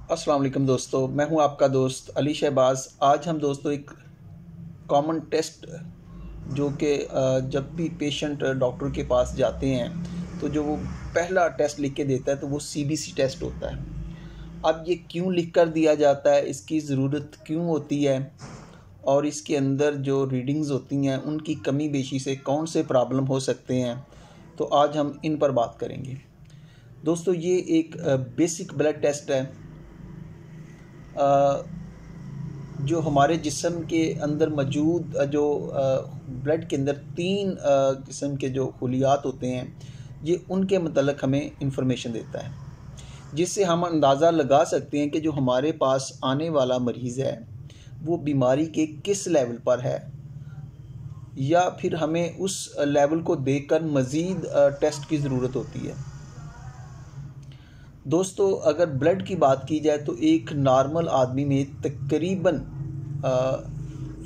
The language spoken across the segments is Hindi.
अस्सलाम वालेकुम दोस्तों, मैं हूं आपका दोस्त अली शहबाज। आज हम दोस्तों एक कॉमन टेस्ट जो कि जब भी पेशेंट डॉक्टर के पास जाते हैं तो जो वो पहला टेस्ट लिख के देता है तो वो सीबीसी टेस्ट होता है। अब ये क्यों लिख कर दिया जाता है, इसकी ज़रूरत क्यों होती है और इसके अंदर जो रीडिंग्स होती हैं उनकी कमी बेशी से कौन से प्रॉब्लम हो सकते हैं, तो आज हम इन पर बात करेंगे। दोस्तों ये एक बेसिक ब्लड टेस्ट है जो हमारे जिस्म के अंदर मौजूद जो ब्लड के अंदर तीन किस्म के जो खुलियात होते हैं, ये उनके मतलब हमें इंफॉर्मेशन देता है, जिससे हम अंदाज़ा लगा सकते हैं कि जो हमारे पास आने वाला मरीज़ है वो बीमारी के किस लेवल पर है, या फिर हमें उस लेवल को देखकर मज़ीद टेस्ट की ज़रूरत होती है। दोस्तों अगर ब्लड की बात की जाए तो एक नॉर्मल आदमी में तकरीबन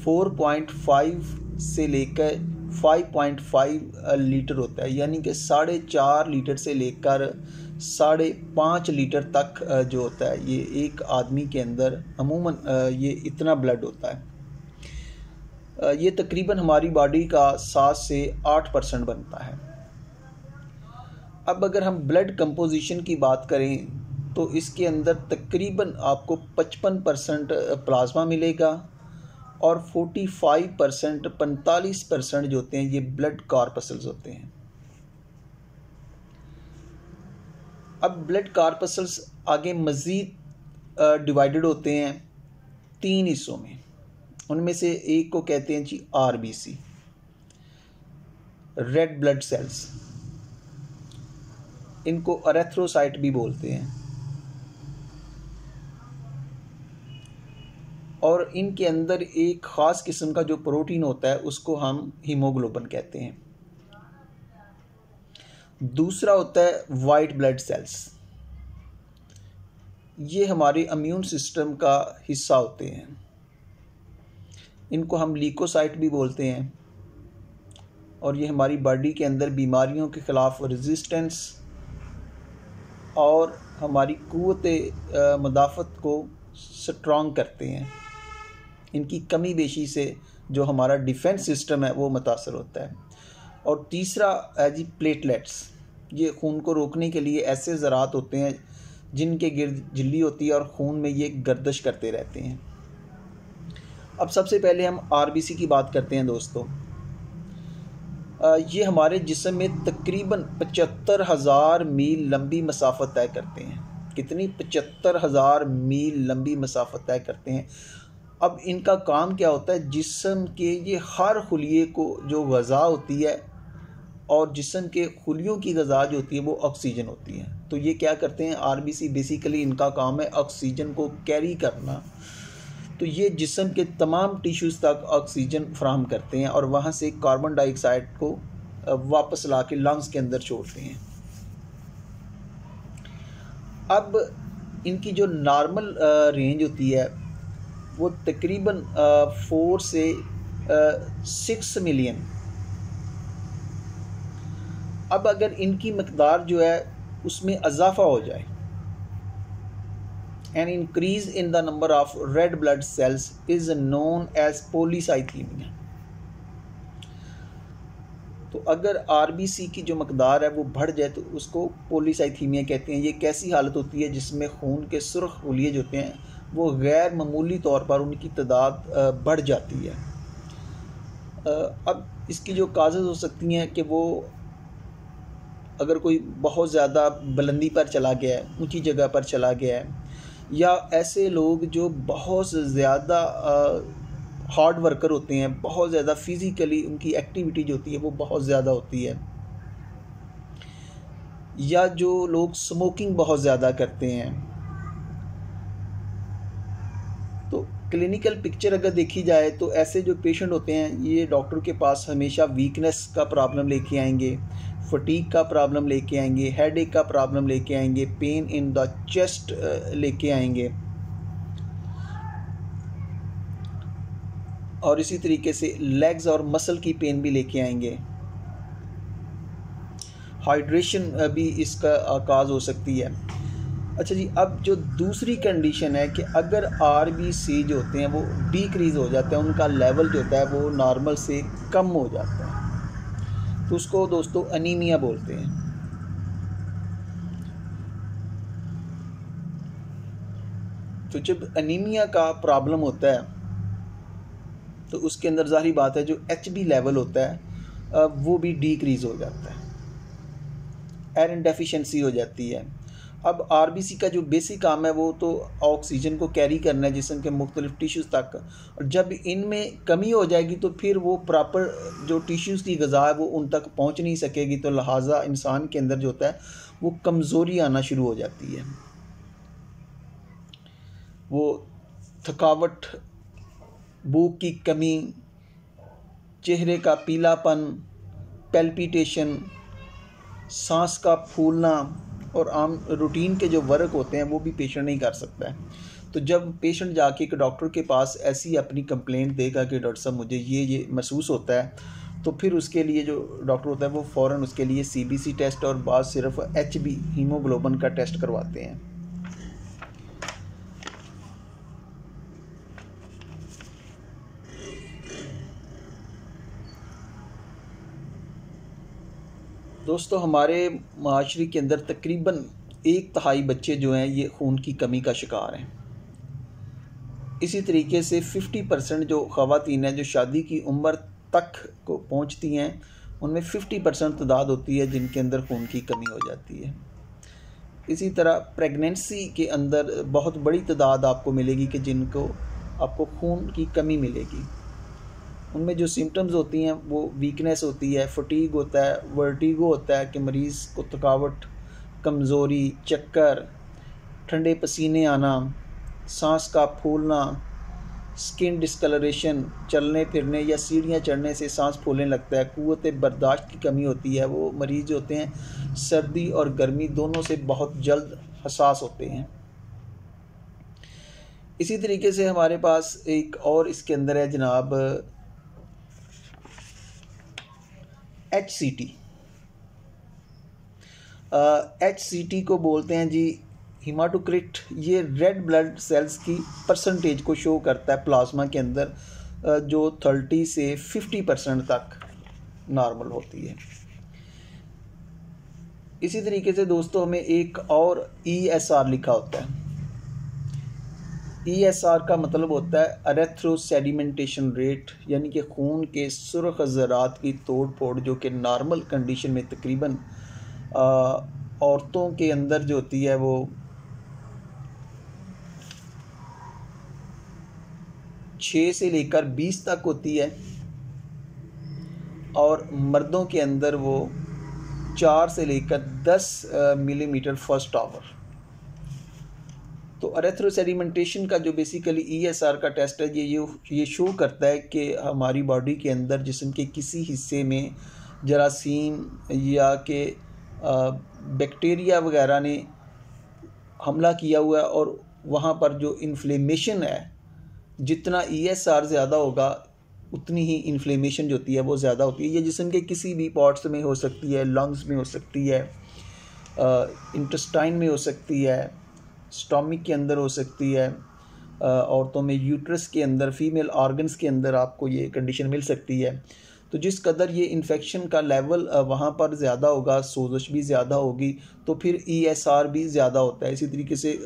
4.5 से लेकर 5.5 लीटर होता है, यानी कि 4.5 लीटर से लेकर 5.5 लीटर तक जो होता है, ये एक आदमी के अंदर अमूमन ये इतना ब्लड होता है। ये तकरीबन हमारी बॉडी का 7 से 8% बनता है। अब अगर हम ब्लड कंपोजिशन की बात करें तो इसके अंदर तकरीबन आपको 55% प्लाज्मा मिलेगा और 45% जो होते हैं ये ब्लड कॉर्पसल्स होते हैं। अब ब्लड कॉर्पसल्स आगे मज़ीद डिवाइडेड होते हैं 3 हिस्सों में। उनमें से एक को कहते हैं जी आरबीसी, रेड ब्लड सेल्स, इनको एरेथ्रोसाइट भी बोलते हैं, और इनके अंदर एक ख़ास किस्म का जो प्रोटीन होता है उसको हम हीमोग्लोबिन कहते हैं। दूसरा होता है वाइट ब्लड सेल्स, ये हमारे इम्यून सिस्टम का हिस्सा होते हैं, इनको हम ल्यूकोसाइट भी बोलते हैं, और ये हमारी बॉडी के अंदर बीमारियों के ख़िलाफ़ रेजिस्टेंस और हमारी क़ुव्वत मुदाफ़त को स्ट्रॉन्ग करते हैं। इनकी कमी बेशी से जो हमारा डिफेंस सिस्टम है वो मुतासर होता है। और तीसरा है जी प्लेटलेट्स, ये खून को रोकने के लिए ऐसे ज़रात होते हैं जिनके गिर्द झिल्ली होती है और खून में ये गर्दिश करते रहते हैं। अब सबसे पहले हम आरबीसी की बात करते हैं दोस्तों। ये हमारे जिस्म में तकरीबन 75,000 मील लंबी मसाफत तय करते हैं। कितनी? 75,000 मील लंबी मसाफत तय करते हैं। अब इनका काम क्या होता है? जिस्म के ये हर खुलिये को जो ग़ज़ा होती है, और जिस्म के खुलियों की ग़ज़ा जो होती है वो ऑक्सीजन होती है। तो ये क्या करते हैं? आरबीसी बेसिकली इनका काम है ऑक्सीजन को कैरी करना। तो ये जिस्म के तमाम टिश्यूज़ तक ऑक्सीजन फराहम करते हैं और वहाँ से कार्बन डाइऑक्साइड को वापस ला के लंग्स के अंदर छोड़ते हैं। अब इनकी जो नॉर्मल रेंज होती है वो तकरीबन 4 से 6 मिलियन। अब अगर इनकी मकदार जो है उसमें इजाफा हो जाए, an increase in the number of red blood cells is known as polycythemia। तो अगर आरबीसी की जो मकदार है वो बढ़ जाए तो उसको पॉलीसाइथीमिया कहते हैं। ये कैसी हालत होती है जिसमें खून के सुर्ख खुलिये जो होते हैं वो गैर मामूली तौर पर उनकी तादाद बढ़ जाती है। अब इसकी जो काज़ेज़ हो सकती हैं कि वो अगर कोई बहुत ज़्यादा बुलंदी पर चला गया है, ऊंची जगह पर चला गया है, या ऐसे लोग जो बहुत ज़्यादा हार्ड वर्कर होते हैं, बहुत ज़्यादा फिज़िकली उनकी एक्टिविटी जो होती है वो बहुत ज़्यादा होती है, या जो लोग स्मोकिंग बहुत ज़्यादा करते हैं। तो क्लिनिकल पिक्चर अगर देखी जाए तो ऐसे जो पेशेंट होते हैं ये डॉक्टर के पास हमेशा वीकनेस का प्रॉब्लम लेके आएंगे, फटीग का प्रॉब्लम लेके आएंगे, हेडेक का प्रॉब्लम लेके आएंगे, पेन इन द चेस्ट लेके आएंगे, और इसी तरीके से लेग्स और मसल की पेन भी लेके आएंगे। हाइड्रेशन भी इसका काज हो सकती है। अच्छा जी, अब जो दूसरी कंडीशन है कि अगर आरबीसी जो होते हैं वो डिक्रीज़ हो जाते हैं, उनका लेवल जो होता है वो नॉर्मल से कम हो जाता है, तो उसको दोस्तों अनीमिया बोलते हैं। तो जब अनीमिया का प्रॉब्लम होता है तो उसके अंदर ज़ाहिर बात है जो एचबी लेवल होता है वो भी डिक्रीज़ हो जाता है, आयरन डेफिशिएंसी हो जाती है। अब आरबीसी का जो बेसिक काम है वो तो ऑक्सीजन को कैरी करना है जिस्म के मुख्तलिफ टिश्यूज़ तक, और जब इनमें कमी हो जाएगी तो फिर वो प्रॉपर जो टिश्यूज़ की ग़िज़ा है वो उन तक पहुंच नहीं सकेगी, तो लिहाजा इंसान के अंदर जो होता है वो कमज़ोरी आना शुरू हो जाती है। वो थकावट, भूख की कमी, चेहरे का पीलापन, पैल्पिटेशन, सांस का फूलना, और आम रूटीन के जो वर्क होते हैं वो भी पेशेंट नहीं कर सकता है। तो जब पेशेंट जाके एक डॉक्टर के पास ऐसी अपनी कंप्लेंट देगा कि डॉक्टर साहब मुझे ये महसूस होता है, तो फिर उसके लिए जो डॉक्टर होता है वो फ़ौरन उसके लिए सीबीसी टेस्ट और बाद सिर्फ एचबी हीमोग्लोबिन का टेस्ट करवाते हैं। दोस्तों, हमारे माशरे के अंदर तकरीबन 1/3 बच्चे जो हैं ये खून की कमी का शिकार हैं। इसी तरीके से 50% जो ख़वातीन हैं जो शादी की उम्र तक को पहुंचती हैं, उनमें 50% तादाद होती है जिनके अंदर खून की कमी हो जाती है। इसी तरह प्रेगनेंसी के अंदर बहुत बड़ी तादाद आपको मिलेगी कि जिनको आपको खून की कमी मिलेगी। उनमें जो सिम्टम्स होती हैं वो वीकनेस होती है, फटीग होता है, वर्टिगो होता है कि मरीज़ को थकावट, कमज़ोरी, चक्कर, ठंडे पसीने आना, सांस का फूलना, स्किन डिस्कलरेशन, चलने फिरने या सीढ़ियाँ चढ़ने से सांस फूलने लगता है, क़ुव्वत बर्दाश्त की कमी होती है। वो मरीज़ होते हैं सर्दी और गर्मी दोनों से बहुत जल्द हसास होते हैं। इसी तरीके से हमारे पास एक और इसके अंदर है जनाब HCT। HCT को बोलते हैं जी हीमाटोक्रिट। ये रेड ब्लड सेल्स की परसेंटेज को शो करता है प्लाज्मा के अंदर, जो 30 से 50% तक नॉर्मल होती है। इसी तरीके से दोस्तों हमें एक और ESR लिखा होता है। ESR का मतलब होता है एरेथ्रोसेडिमेंटेशन रेट, यानी कि खून के सुर्ख ज़रात की तोड़ फोड़ जो कि नॉर्मल कंडीशन में तकरीबन औरतों के अंदर जो होती है वो 6 से लेकर 20 तक होती है, और मर्दों के अंदर वो 4 से लेकर 10 मिलीमीटर फर्स्ट आवर। तो एरेथ्रोसेडिमेंटेशन का जो बेसिकली ESR का टेस्ट है ये शो करता है कि हमारी बॉडी के अंदर जिस्म के किसी हिस्से में जरासीम या के बैक्टीरिया वगैरह ने हमला किया हुआ है, और वहाँ पर जो इन्फ्लेमेशन है, जितना ESR ज़्यादा होगा उतनी ही इन्फ्लेमेशन जो होती है वो ज़्यादा होती है। ये जिस्म के किसी भी पार्ट्स में हो सकती है, लंग्स में हो सकती है, इंटेस्टाइन में हो सकती है, स्टोमिक के अंदर हो सकती है, औरतों में यूट्रस के अंदर, फीमेल ऑर्गन्स के अंदर आपको ये कंडीशन मिल सकती है। तो जिस कदर ये इन्फेक्शन का लेवल वहाँ पर ज़्यादा होगा, सोजश भी ज़्यादा होगी, तो फिर ESR भी ज़्यादा होता है। इसी तरीके से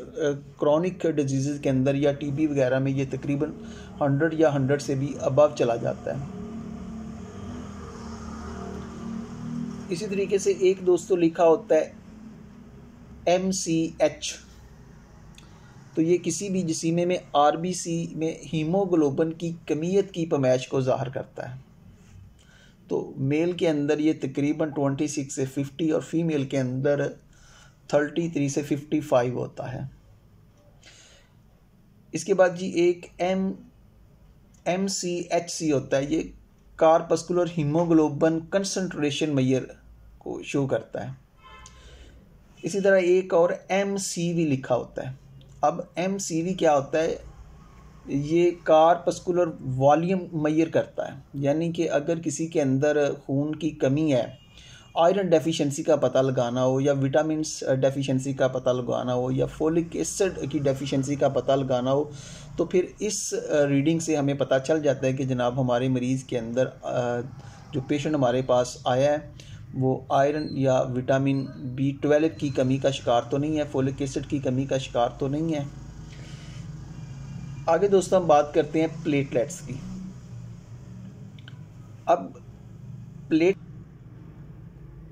क्रॉनिक डिजीज़ के अंदर या TB वगैरह में ये तकरीबन 100 या 100 से भी अबव चला जाता है। इसी तरीके से एक दोस्तों लिखा होता है MCH। तो ये किसी भी जिस्म में RBC में हीमोग्लोबिन की कमियत की पैमाइश को ज़ाहिर करता है। तो मेल के अंदर ये तकरीबन 26 से 50 और फीमेल के अंदर 33 से 55 होता है। इसके बाद जी एक MCHC होता है। ये कार्पस्कुलर हीमोग्लोबिन कंसंट्रेशन मेजर को शो करता है। इसी तरह एक और MCV लिखा होता है। अब MCV क्या होता है? ये कार्पस्कुलर वॉल्यूम मेजर करता है, यानी कि अगर किसी के अंदर खून की कमी है आयरन डेफिशिएंसी का पता लगाना हो, या विटामिन्स डेफिशिएंसी का पता लगाना हो, या फोलिक एसिड की डेफिशिएंसी का पता लगाना हो, तो फिर इस रीडिंग से हमें पता चल जाता है कि जनाब हमारे मरीज़ के अंदर जो पेशेंट हमारे पास आया है वो आयरन या विटामिन B12 की कमी का शिकार तो नहीं है, फोलिक एसिड की कमी का शिकार तो नहीं है। आगे दोस्तों हम बात करते हैं प्लेटलेट्स की। अब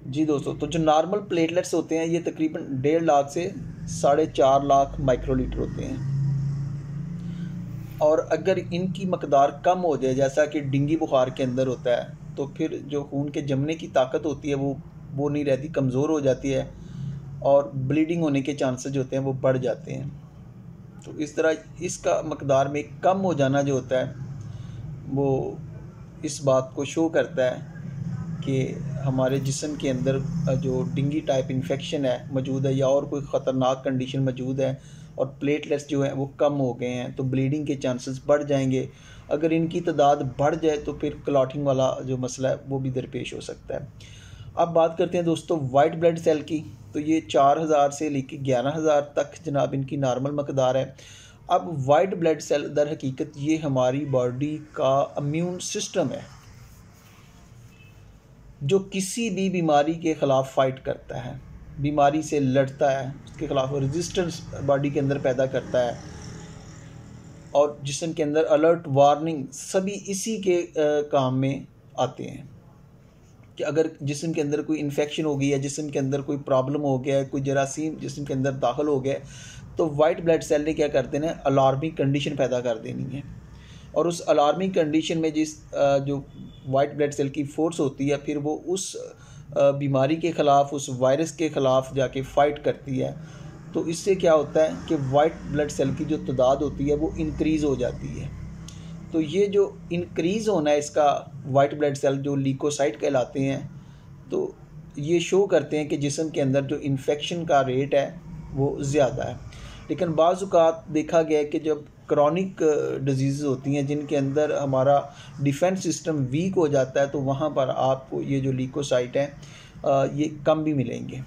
जी दोस्तों, तो जो नॉर्मल प्लेटलेट्स होते हैं ये तकरीबन 1.5 लाख से 4.5 लाख माइक्रोलीटर होते हैं, और अगर इनकी मकदार कम हो जाए जैसा कि डेंगू बुखार के अंदर होता है, तो फिर जो खून के जमने की ताकत होती है वो नहीं रहती, कमज़ोर हो जाती है, और ब्लीडिंग होने के चांसेस होते हैं वो बढ़ जाते हैं। तो इस तरह इसका मकदार में कम हो जाना जो होता है वो इस बात को शो करता है कि हमारे जिस्म के अंदर जो डेंगू टाइप इन्फेक्शन है मौजूद है, या और कोई ख़तरनाक कंडीशन मौजूद है, और प्लेटलेट्स जो हैं वो कम हो गए हैं, तो ब्लीडिंग के चांसेस बढ़ जाएंगे। अगर इनकी तादाद बढ़ जाए तो फिर क्लॉटिंग वाला जो मसला है वो भी दरपेश हो सकता है। अब बात करते हैं दोस्तों वाइट ब्लड सेल की। तो ये 4000 से लेकर 11000 तक जनाब इनकी नॉर्मल मकदार है। अब वाइट ब्लड सेल दर हकीकत ये हमारी बॉडी का इम्यून सिस्टम है जो किसी भी बीमारी के ख़िलाफ़ फ़ाइट करता है, बीमारी से लड़ता है, उसके ख़िलाफ़ रेजिस्टेंस बॉडी के अंदर पैदा करता है, और जिस्म के अंदर अलर्ट वार्निंग सभी इसी के काम में आते हैं कि अगर जिस्म के अंदर कोई इन्फेक्शन हो गई है, जिस्म के अंदर कोई प्रॉब्लम हो गया है, कोई जरासीम जिस्म के अंदर दाखिल हो गया है, तो वाइट ब्लड सेल ने क्या कर देना है, अलार्मिंग कंडीशन पैदा कर देनी है। और उस अलार्मिंग कंडीशन में जो वाइट ब्लड सेल की फ़ोर्स होती है फिर वो उस बीमारी के ख़िलाफ़, उस वायरस के ख़िलाफ़ जाके फ़ाइट करती है। तो इससे क्या होता है कि वाइट ब्लड सेल की जो तादाद होती है वो इंक्रीज़ हो जाती है। तो ये जो इंक्रीज़ होना है इसका वाइट ब्लड सेल जो ल्यूकोसाइट कहलाते हैं, तो ये शो करते हैं कि जिस्म के अंदर जो इन्फेक्शन का रेट है वो ज़्यादा है। लेकिन बाज़ औक़ात देखा गया है कि जब क्रॉनिक डिजीज़ होती हैं जिनके अंदर हमारा डिफेंस सिस्टम वीक हो जाता है, तो वहाँ पर आपको ये जो ल्यूकोसाइट हैं ये कम भी मिलेंगे।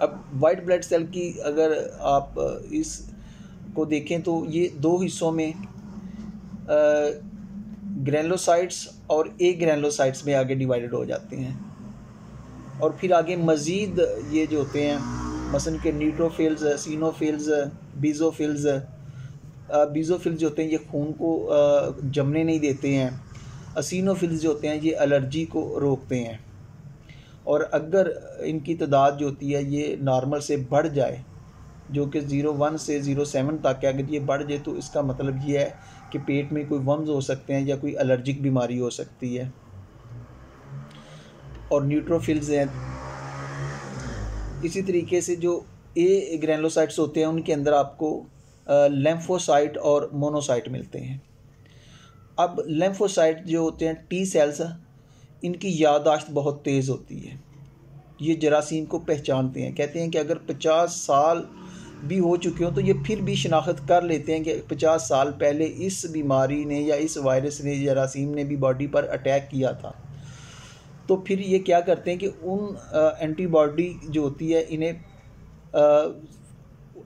अब वाइट ब्लड सेल की अगर आप इसको देखें तो ये दो हिस्सों में ग्रैनुलोसाइट्स और ए ग्रैनुलोसाइट्स में आगे डिवाइडेड हो जाते हैं, और फिर आगे मज़ीद ये जो होते हैं मसलन के न्यूट्रोफिल्स, सीनोफिल्स, बीज़ोफिल्स। बीज़ोफिल्स जो होते हैं ये खून को जमने नहीं देते हैं। असीनोफिल्स जो होते हैं ये एलर्जी को रोकते हैं। और अगर इनकी तादाद जो होती है ये नॉर्मल से बढ़ जाए, जो कि 0.1 से 0.7 तक है, अगर ये बढ़ जाए तो इसका मतलब ये है कि पेट में कोई वर्म्स हो सकते हैं या कोई एलर्जिक बीमारी हो सकती है। और न्यूट्रोफिल्स हैं इसी तरीके से जो ए ग्रैनुलोसाइट्स होते हैं उनके अंदर आपको लिम्फोसाइट और मोनोसाइट मिलते हैं। अब लिम्फोसाइट जो होते हैं टी सेल्स, इनकी याददाश्त बहुत तेज़ होती है, ये जरासीम को पहचानते हैं। कहते हैं कि अगर 50 साल भी हो चुके हो तो ये फिर भी शनाख्त कर लेते हैं कि 50 साल पहले इस बीमारी ने या इस वायरस ने, जरासीम ने भी बॉडी पर अटैक किया था। तो फिर ये क्या करते हैं कि उन एंटीबॉडी जो होती है इन्हें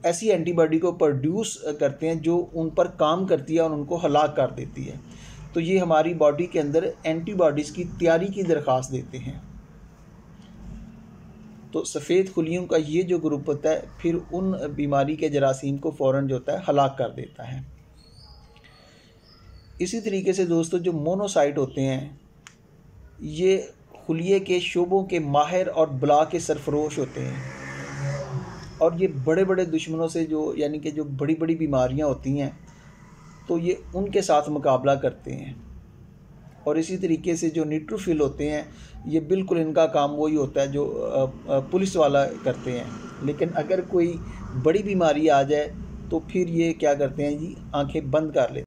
ऐसी एंटीबॉडी को प्रोड्यूस करते हैं जो उन पर काम करती है और उनको हलाक कर देती है। तो ये हमारी बॉडी के अंदर एंटीबॉडीज़ की तैयारी की दरख्वास्त देते हैं। तो सफ़ेद खुलियों का ये जो ग्रुप होता है फिर उन बीमारी के जरासीम को फ़ौरन जो होता है हलाक कर देता है। इसी तरीके से दोस्तों जो मोनोसाइट होते हैं ये खुलिये के शोबों के माहिर और बला के सरफरोश होते हैं, और ये बड़े बड़े दुश्मनों से जो यानी कि जो बड़ी बड़ी बीमारियां होती हैं तो ये उनके साथ मुकाबला करते हैं। और इसी तरीके से जो न्यूट्रोफिल होते हैं ये बिल्कुल इनका काम वही होता है जो पुलिस वाला करते हैं। लेकिन अगर कोई बड़ी बीमारी आ जाए तो फिर ये क्या करते हैं जी, आंखें बंद कर लेते हैं।